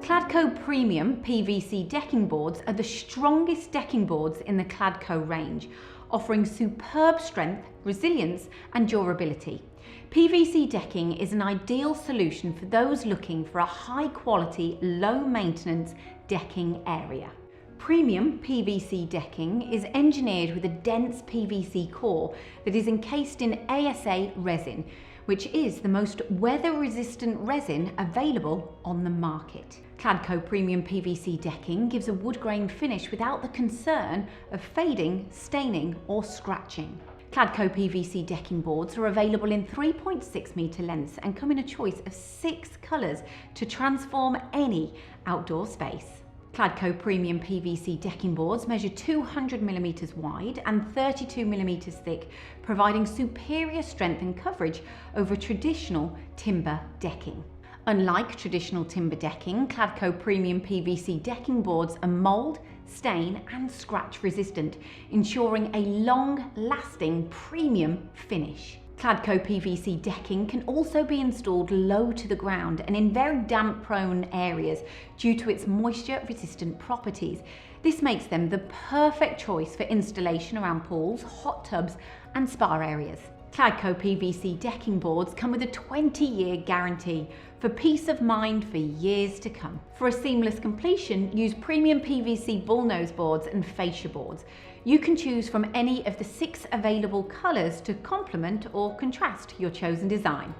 Cladco Premium PVC decking boards are the strongest decking boards in the Cladco range, offering superb strength, resilience and durability. PVC decking is an ideal solution for those looking for a high quality, low maintenance decking area. Premium PVC decking is engineered with a dense PVC core that is encased in ASA resin, which is the most weather-resistant resin available on the market. Cladco Premium PVC decking gives a wood grain finish without the concern of fading, staining or scratching. Cladco PVC decking boards are available in 3.6 metre lengths and come in a choice of 6 colours to transform any outdoor space. Cladco Premium PVC decking boards measure 200mm wide and 32mm thick, providing superior strength and coverage over traditional timber decking. Unlike traditional timber decking, Cladco Premium PVC decking boards are mould, stain and scratch resistant, ensuring a long-lasting premium finish. Cladco PVC decking can also be installed low to the ground and in very damp-prone areas due to its moisture-resistant properties. This makes them the perfect choice for installation around pools, hot tubs and spa areas. Cladco PVC decking boards come with a 20-year guarantee for peace of mind for years to come. For a seamless completion, use premium PVC bullnose boards and fascia boards. You can choose from any of the 6 available colours to complement or contrast your chosen design.